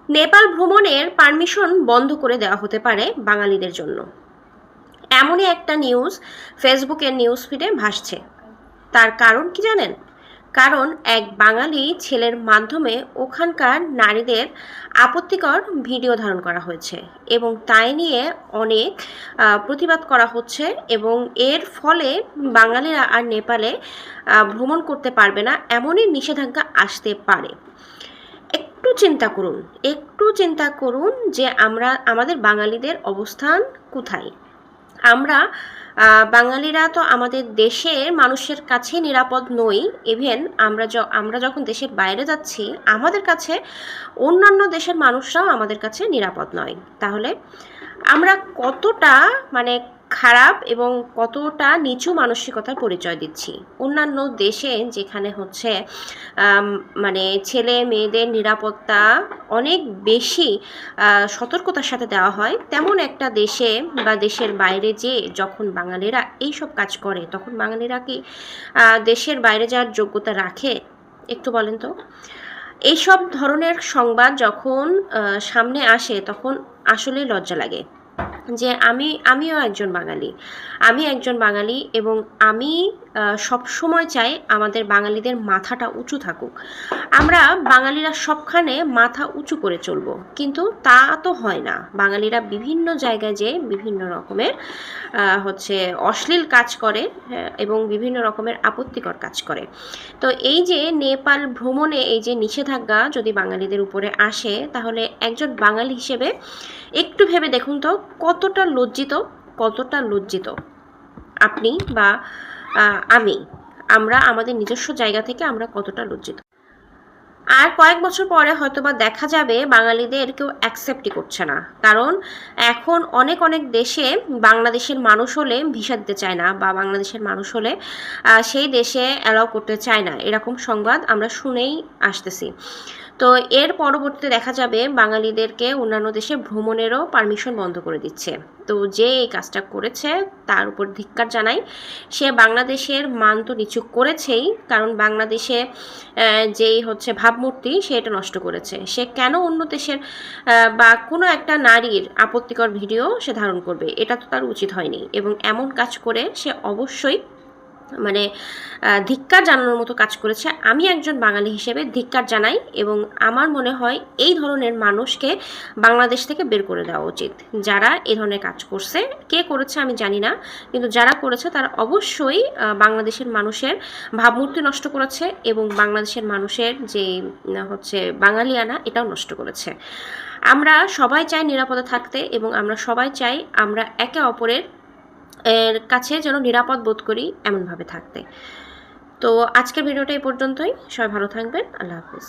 নেপাল ভ্রমণের পারমিশন বন্ধ করে দেওয়া হতে পারে বাঙালিদের জন্য, এমনই একটা নিউজ ফেসবুকের নিউজ ফিডে ভাসছে। তার কারণ কি জানেন? কারণ এক বাঙালি ছেলের মাধ্যমে ওখানকার নারীদের আপত্তিকর ভিডিও ধারণ করা হয়েছে এবং তাই নিয়ে অনেক প্রতিবাদ করা হচ্ছে এবং এর ফলে বাঙালিরা আর নেপালে ভ্রমণ করতে পারবে না, এমনই নিষেধাজ্ঞা আসতে পারে। একটু চিন্তা করুন, একটু চিন্তা করুন যে আমাদের বাঙালিদের অবস্থান কোথায়। আমরা বাঙালিরা তো আমাদের দেশের মানুষের কাছে নিরাপদ নই। ইভেন আমরা যখন দেশের বাইরে যাচ্ছি, আমাদের কাছে অন্যান্য দেশের মানুষরাও আমাদের কাছে নিরাপদ নয়। তাহলে আমরা কতটা মানে খারাপ এবং কতটা নিচু মানসিকতার পরিচয় দিচ্ছি। অন্যান্য দেশে যেখানে হচ্ছে মানে ছেলে মেয়েদের নিরাপত্তা অনেক বেশি সতর্কতার সাথে দেওয়া হয়, তেমন একটা দেশে বা দেশের বাইরে যেয়ে যখন বাঙালিরা এইসব কাজ করে, তখন বাঙালিরা কি দেশের বাইরে যাওয়ার যোগ্যতা রাখে? একটু বলেন তো। এইসব ধরনের সংবাদ যখন সামনে আসে তখন আসলে লজ্জা লাগে যে আমিও একজন বাঙালি, এবং আমি সবসময় চাই আমাদের বাঙালিদের মাথাটা উঁচু থাকুক। আমরা বাঙালিরা সবখানে মাথা উঁচু করে চলবো, কিন্তু তা তো হয় না। বাঙালিরা বিভিন্ন জায়গায় যেয়ে বিভিন্ন রকমের হচ্ছে অশ্লীল কাজ করে এবং বিভিন্ন রকমের আপত্তিকর কাজ করে। তো এই যে নেপাল ভ্রমণে এই যে নিষেধাজ্ঞা যদি বাঙালিদের উপরে আসে, তাহলে একজন বাঙালি হিসেবে একটু ভেবে দেখুন তো কতটা লজ্জিত আপনি বা আমরা আমাদের নিজস্ব জায়গা থেকে আমরা কতটা লজ্জিত। আর কয়েক বছর পরে হয়তোবা দেখা যাবে বাঙালিদের কেউ অ্যাকসেপ্টই করছে না, কারণ এখন অনেক দেশে বাংলাদেশের মানুষ হলে ভিসা দিতে চায় না, বা বাংলাদেশের মানুষ হলে সেই দেশে অ্যালাউ করতে চায় না। এরকম সংবাদ আমরা শুনেই আসতেছি। তো এর পরবর্তীতে দেখা যাবে বাঙালিদেরকে অন্যান্য দেশে ভ্রমণেরও পারমিশন বন্ধ করে দিচ্ছে। তো যে এই কাজটা করেছে তার উপর ধিক্কার জানাই। সে বাংলাদেশের মান তো নিচু করেছেই, কারণ বাংলাদেশে যেই হচ্ছে ভাবমূর্তি সে এটা নষ্ট করেছে। সে কেন অন্য দেশের বা কোনো একটা নারীর আপত্তিকর ভিডিও সে ধারণ করবে? এটা তো তার উচিত হয়নি, এবং এমন কাজ করে সে অবশ্যই মানে ধিক্কার জানানোর মতো কাজ করেছে। আমি একজন বাঙালি হিসেবে ধিক্কার জানাই, এবং আমার মনে হয় এই ধরনের মানুষকে বাংলাদেশ থেকে বের করে দেওয়া উচিত। যারা এই ধরনের কাজ করছে, কে করেছে আমি জানি না, কিন্তু যারা করেছে তারা অবশ্যই বাংলাদেশের মানুষের ভাবমূর্তি নষ্ট করেছে এবং বাংলাদেশের মানুষের যে হচ্ছে বাঙালিয়ানা এটাও নষ্ট করেছে। আমরা সবাই চাই নিরাপদে থাকতে, এবং আমরা সবাই চাই আমরা একে অপরের কাছে যেন নিরাপদ বোধ করি এমনভাবে থাকতে। তো আজকের ভিডিওটা এই পর্যন্তই। সবাই ভালো থাকবেন। আল্লাহ হাফিজ।